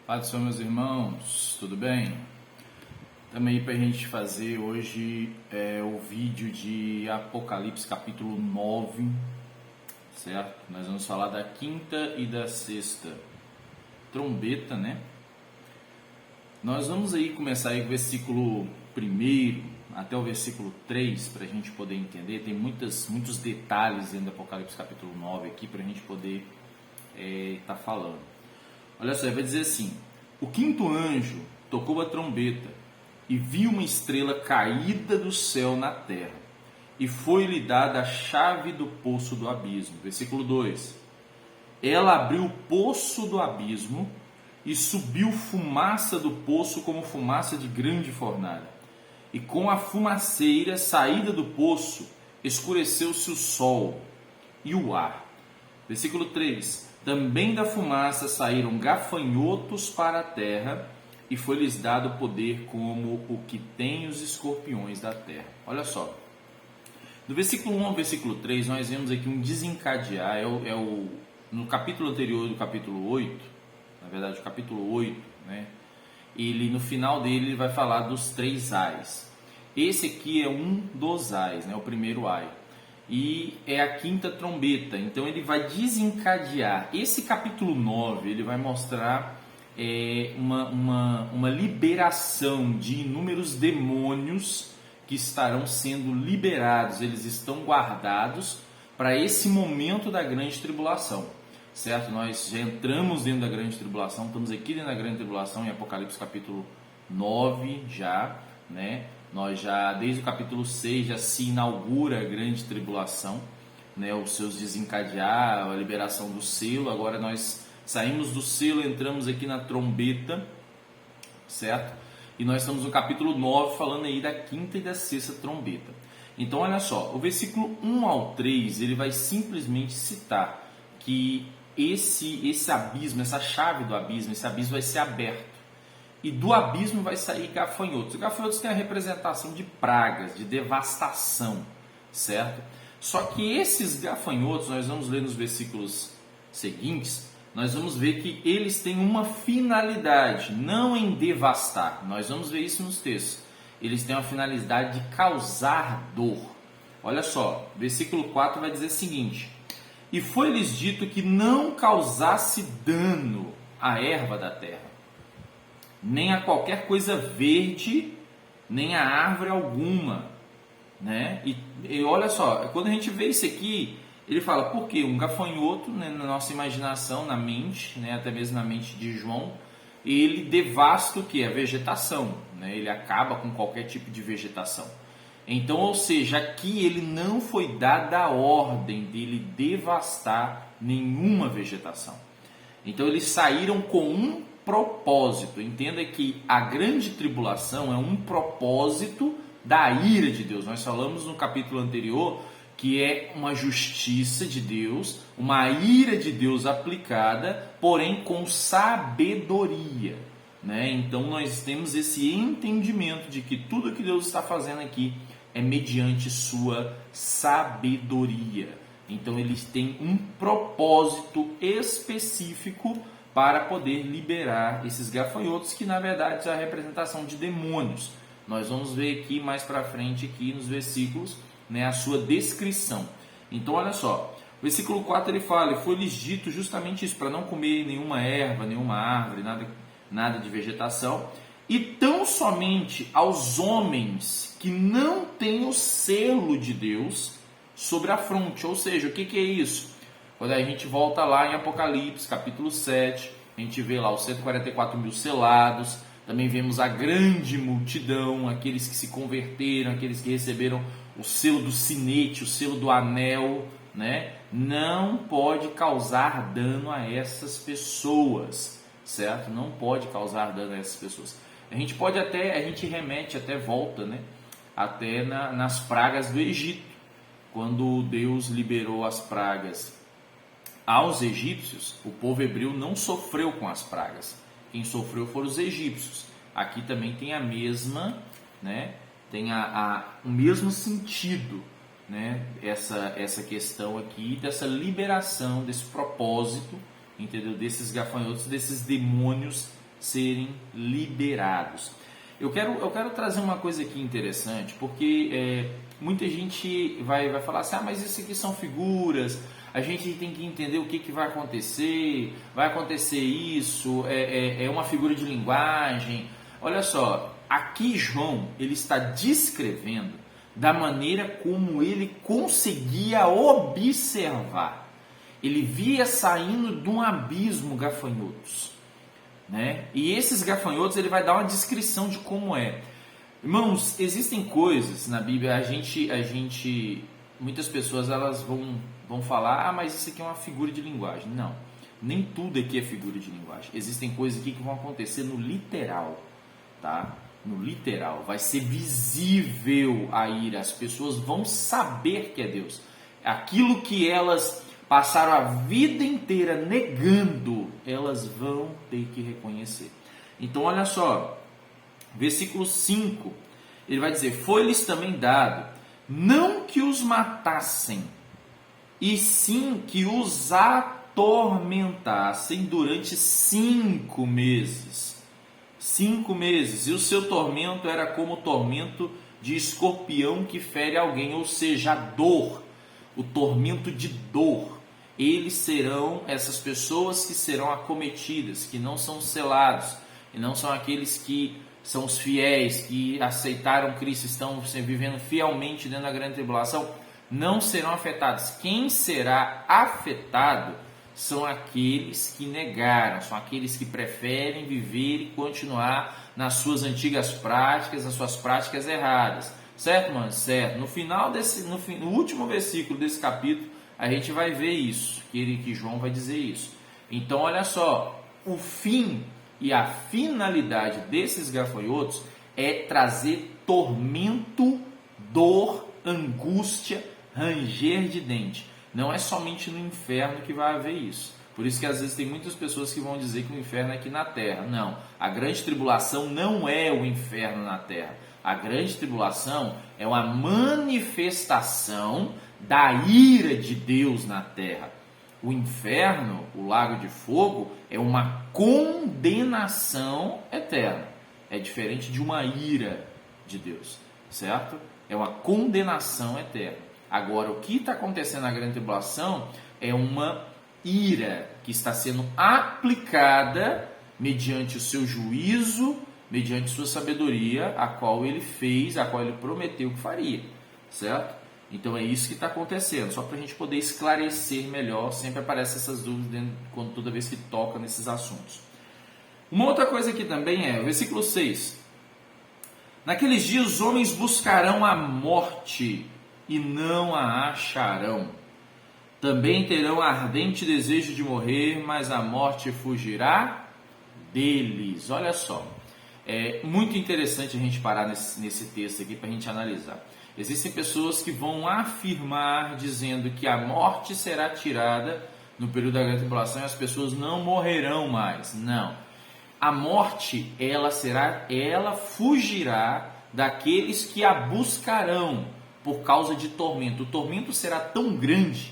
Paz do Senhor, meus irmãos, tudo bem? Estamos aí para a gente fazer hoje o vídeo de Apocalipse capítulo 9, certo? Nós vamos falar da quinta e da sexta trombeta, né? Nós vamos aí começar aí com o versículo 1 até o versículo 3 para a gente poder entender. Tem muitos detalhes dentro do Apocalipse capítulo 9 aqui para a gente poder estar falando. Olha só, ele vai dizer assim: o quinto anjo tocou a trombeta e viu uma estrela caída do céu na terra, e foi-lhe dada a chave do poço do abismo. Versículo 2: ela abriu o poço do abismo e subiu fumaça do poço como fumaça de grande fornalha. E com a fumaceira saída do poço, escureceu-se o sol e o ar. Versículo 3: também da fumaça saíram gafanhotos para a terra, e foi-lhes dado poder como o que tem os escorpiões da terra. Olha só, do versículo 1 ao versículo 3, nós vemos aqui um desencadear, no capítulo anterior do capítulo 8, na verdade o capítulo 8, né? Ele, no final dele, ele vai falar dos 3 ais. Esse aqui é um dos ais, né? O primeiro ai. E é a quinta trombeta, então ele vai desencadear. Esse capítulo 9, ele vai mostrar uma liberação de inúmeros demônios que estarão sendo liberados. Eles estão guardados para esse momento da grande tribulação, certo? Nós já entramos dentro da grande tribulação, estamos aqui dentro da grande tribulação em Apocalipse capítulo 9 já, né? Nós já, desde o capítulo 6, já se inaugura a grande tribulação, né? Os seus desencadear, a liberação do selo. Agora nós saímos do selo, entramos aqui na trombeta, certo? E nós estamos no capítulo 9 falando aí da quinta e da sexta trombeta. Então olha só, o versículo 1 ao 3, ele vai simplesmente citar que esse abismo, essa chave do abismo, esse abismo vai ser aberto. E do abismo vai sair gafanhotos. Gafanhotos têm a representação de pragas, de devastação, certo? Só que esses gafanhotos, nós vamos ler nos versículos seguintes, nós vamos ver que eles têm uma finalidade, não em devastar. Nós vamos ver isso nos textos. Eles têm uma finalidade de causar dor. Olha só, versículo 4 vai dizer o seguinte: e foi-lhes dito que não causasse dano à erva da terra, nem a qualquer coisa verde, nem a árvore alguma, né? E olha só, quando a gente vê isso aqui, ele fala, por quê? Um gafanhoto, né, na nossa imaginação, na mente, né, até mesmo na mente de João, ele devasta o que? A vegetação, né? Ele acaba com qualquer tipo de vegetação. Então, ou seja, aqui ele não foi dada a ordem dele devastar nenhuma vegetação. Então eles saíram com um propósito. Entenda que a grande tribulação é um propósito da ira de Deus. Nós falamos no capítulo anterior que é uma justiça de Deus, uma ira de Deus aplicada, porém com sabedoria, né? Então nós temos esse entendimento de que tudo que Deus está fazendo aqui é mediante sua sabedoria. Então eles têm um propósito específico para poder liberar esses gafanhotos, que na verdade é a representação de demônios. Nós vamos ver aqui mais para frente, aqui nos versículos, né, a sua descrição. Então olha só, o versículo 4 ele fala, e foi-lhes dito justamente isso, para não comer nenhuma erva, nenhuma árvore, nada de vegetação, e tão somente aos homens que não têm o selo de Deus sobre a fronte. Ou seja, o que é isso? Quando a gente volta lá em Apocalipse, capítulo 7, a gente vê lá os 144 mil selados, também vemos a grande multidão, aqueles que se converteram, aqueles que receberam o selo do sinete, o selo do anel, né? Não pode causar dano a essas pessoas, certo? Não pode causar dano a essas pessoas. A gente remete até volta, né? Até nas pragas do Egito, quando Deus liberou as pragas aos egípcios, o povo hebreu não sofreu com as pragas. Quem sofreu foram os egípcios. Aqui também tem a mesma, né? Tem o mesmo sentido, né? Essa questão aqui dessa liberação, desse propósito, entendeu? Desses gafanhotos, desses demônios serem liberados. Eu quero trazer uma coisa aqui interessante, porque muita gente vai falar assim, mas isso aqui são figuras, a gente tem que entender o que vai acontecer isso, é uma figura de linguagem. Olha só, aqui João, ele está descrevendo da maneira como ele conseguia observar. Ele via saindo de um abismo gafanhotos, né? E esses gafanhotos ele vai dar uma descrição de como é. Irmãos, existem coisas na Bíblia, muitas pessoas elas vão falar, mas isso aqui é uma figura de linguagem. Não, nem tudo aqui é figura de linguagem. Existem coisas aqui que vão acontecer no literal, tá? No literal, vai ser visível a ira, as pessoas vão saber que é Deus. Aquilo que elas passaram a vida inteira negando, elas vão ter que reconhecer. Então olha só, versículo 5, ele vai dizer, foi-lhes também dado, não que os matassem, e sim que os atormentassem durante 5 meses. 5 meses, e o seu tormento era como o tormento de escorpião que fere alguém, ou seja, a dor, o tormento de dor. Eles serão essas pessoas que serão acometidas, que não são selados, e não são aqueles que são os fiéis, que aceitaram Cristo, estão vivendo fielmente dentro da grande tribulação, não serão afetados. Quem será afetado são aqueles que negaram, são aqueles que preferem viver e continuar nas suas antigas práticas, nas suas práticas erradas. Certo, mano? Certo. No último versículo desse capítulo, a gente vai ver isso, que João vai dizer isso. Então, olha só, o fim e a finalidade desses gafanhotos é trazer tormento, dor, angústia, ranger de dente. Não é somente no inferno que vai haver isso. Por isso que às vezes tem muitas pessoas que vão dizer que o inferno é aqui na terra. Não, a grande tribulação não é o inferno na terra. A grande tribulação é uma manifestação da ira de Deus na terra. O inferno, o lago de fogo, é uma condenação eterna. É diferente de uma ira de Deus, certo? É uma condenação eterna. Agora, o que está acontecendo na grande tribulação é uma ira que está sendo aplicada mediante o seu juízo, mediante sua sabedoria, a qual ele fez, a qual ele prometeu que faria, certo? Então é isso que está acontecendo, só para a gente poder esclarecer melhor, sempre aparecem essas dúvidas toda vez que toca nesses assuntos. Uma outra coisa aqui também é, versículo 6, naqueles dias os homens buscarão a morte e não a acharão. Também terão ardente desejo de morrer, mas a morte fugirá deles. Olha só, é muito interessante a gente parar nesse texto aqui para a gente analisar. Existem pessoas que vão afirmar dizendo que a morte será tirada no período da grande tribulação e as pessoas não morrerão mais. Não. A morte, ela fugirá daqueles que a buscarão por causa de tormento. O tormento será tão grande,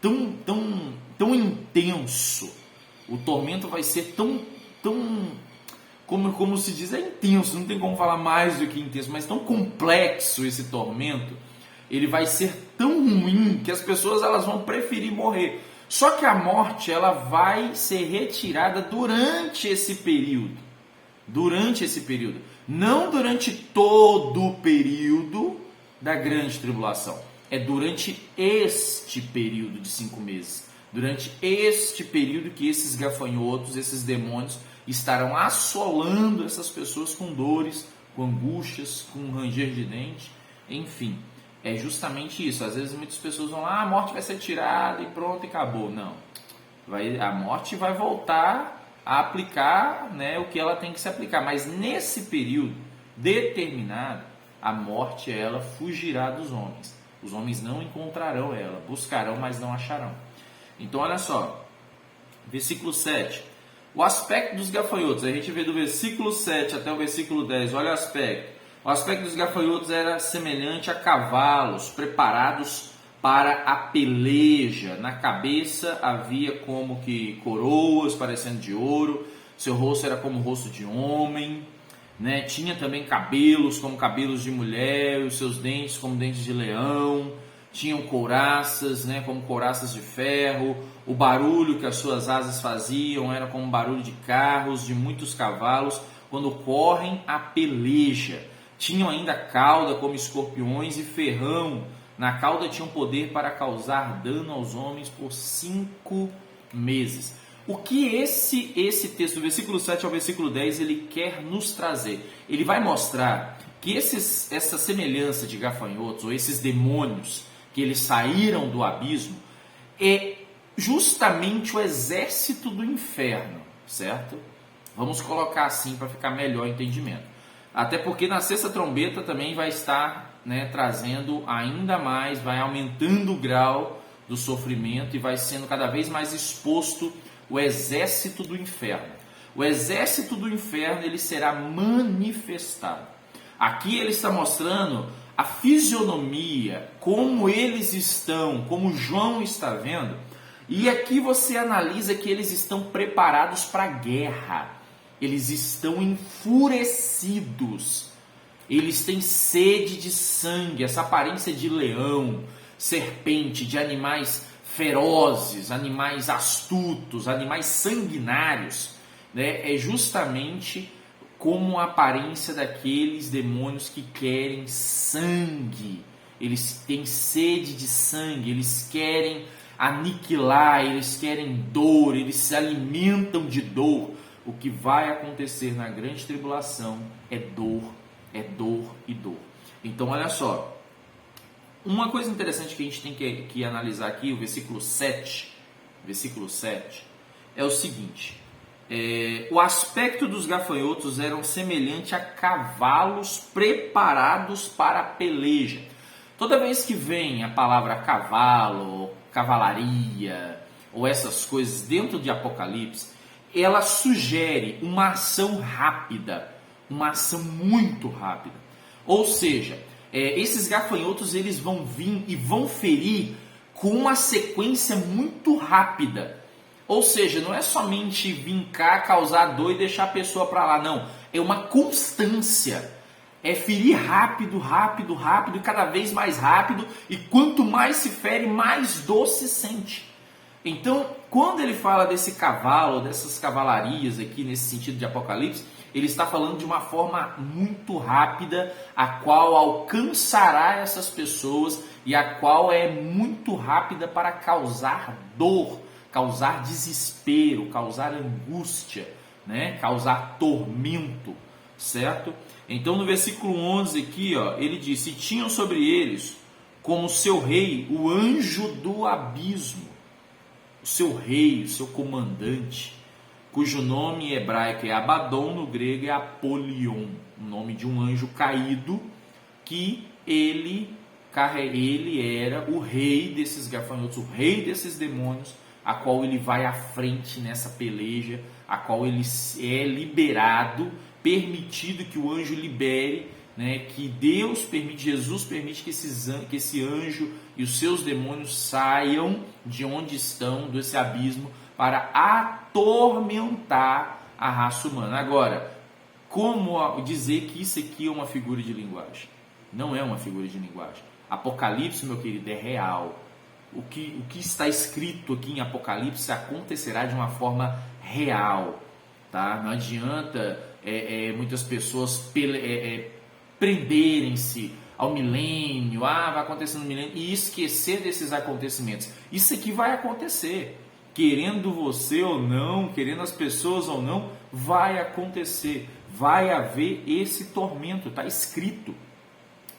tão intenso. O tormento vai ser tão como se diz, é intenso, não tem como falar mais do que intenso, mas tão complexo esse tormento, ele vai ser tão ruim que as pessoas elas vão preferir morrer. Só que a morte ela vai ser retirada durante esse período, não durante todo o período da grande tribulação, é durante este período de 5 meses, durante este período que esses gafanhotos, esses demônios estarão assolando essas pessoas com dores, com angústias, com ranger de dente, enfim, é justamente isso. Às vezes muitas pessoas vão lá, a morte vai ser tirada e pronto, e acabou. Não, a morte vai voltar a aplicar, né, o que ela tem que se aplicar, mas nesse período determinado, a morte ela fugirá dos homens. Os homens não encontrarão ela, buscarão, mas não acharão. Então olha só, versículo 7, o aspecto dos gafanhotos, a gente vê do versículo 7 até o versículo 10, olha o aspecto. O aspecto dos gafanhotos era semelhante a cavalos preparados para a peleja. Na cabeça havia como que coroas parecendo de ouro, seu rosto era como o rosto de homem, né? Tinha também cabelos como cabelos de mulher, os seus dentes como dentes de leão, tinham couraças, né? Como couraças de ferro, o barulho que as suas asas faziam era como barulho de carros, de muitos cavalos, quando correm a peleja. Tinham ainda cauda como escorpiões e ferrão. Na cauda tinham poder para causar dano aos homens por 5 meses. O que esse texto, do versículo 7 ao versículo 10, ele quer nos trazer? Ele vai mostrar que essa semelhança de gafanhotos, ou esses demônios que eles saíram do abismo, é justamente o exército do inferno, certo? Vamos colocar assim para ficar melhor o entendimento. Até porque na sexta trombeta também vai estar, né, trazendo ainda mais, vai aumentando o grau do sofrimento e vai sendo cada vez mais exposto o exército do inferno. O exército do inferno, ele será manifestado. Aqui ele está mostrando a fisionomia, como eles estão, como João está vendo. E aqui você analisa que eles estão preparados para a guerra. Eles estão enfurecidos. Eles têm sede de sangue, essa aparência de leão, serpente, de animais ferozes, animais astutos, animais sanguinários, né? É justamente como a aparência daqueles demônios que querem sangue. Eles têm sede de sangue, eles querem aniquilar, eles querem dor, eles se alimentam de dor. O que vai acontecer na grande tribulação é dor e dor. Então, olha só. Uma coisa interessante que a gente tem que analisar aqui, o versículo 7, é o seguinte. O aspecto dos gafanhotos eram semelhante a cavalos preparados para a peleja. Toda vez que vem a palavra cavalo, cavalaria, ou essas coisas dentro de Apocalipse, ela sugere uma ação rápida, uma ação muito rápida. Ou seja, esses gafanhotos eles vão vir e vão ferir com uma sequência muito rápida. Ou seja, não é somente vir cá, causar dor e deixar a pessoa para lá, não. É uma constância. É ferir rápido, e cada vez mais rápido. E quanto mais se fere, mais dor se sente. Então, quando ele fala desse cavalo, dessas cavalarias aqui, nesse sentido de Apocalipse, ele está falando de uma forma muito rápida, a qual alcançará essas pessoas e a qual é muito rápida para causar dor, causar desespero, causar angústia, né? Causar tormento, certo? Então no versículo 11 aqui, ó, ele diz: e tinham sobre eles como seu rei o anjo do abismo, o seu rei, o seu comandante, cujo nome hebraico é Abaddon, no grego é Apolion, o nome de um anjo caído, que ele era o rei desses gafanhotos, o rei desses demônios, a qual ele vai à frente nessa peleja, a qual ele é liberado, permitido que o anjo libere, né, que Deus permite, Jesus permite que esse anjo e os seus demônios saiam de onde estão, desse abismo, para atormentar a raça humana. Agora, como dizer que isso aqui é uma figura de linguagem? Não é uma figura de linguagem. Apocalipse, meu querido, é real. O que está escrito aqui em Apocalipse acontecerá de uma forma real. Tá? Não adianta muitas pessoas prenderem-se ao milênio, vai acontecer no milênio, e esquecer desses acontecimentos. Isso aqui vai acontecer. Querendo você ou não, querendo as pessoas ou não, vai acontecer. Vai haver esse tormento, está escrito.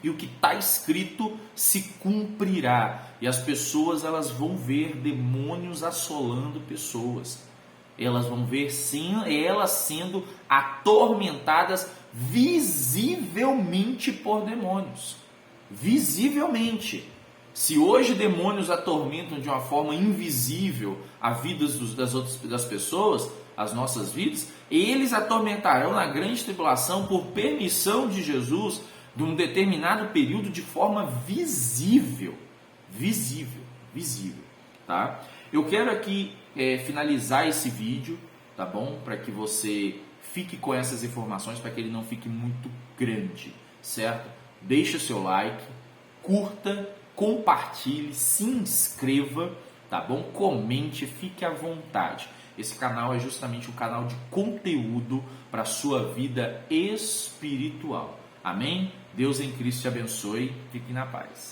E o que está escrito se cumprirá. E as pessoas elas vão ver demônios assolando pessoas. Elas vão ver elas sendo atormentadas visivelmente por demônios. Visivelmente. Se hoje demônios atormentam de uma forma invisível a vida das pessoas, as nossas vidas, eles atormentarão na grande tribulação por permissão de Jesus de um determinado período de forma visível. Visível. Tá? Eu quero aqui finalizar esse vídeo, tá bom? Para que você fique com essas informações, para que ele não fique muito grande, certo? Deixa o seu like, curta, compartilhe, se inscreva, tá bom? Comente, fique à vontade. Esse canal é justamente um canal de conteúdo para a sua vida espiritual. Amém? Deus em Cristo te abençoe. Fique na paz.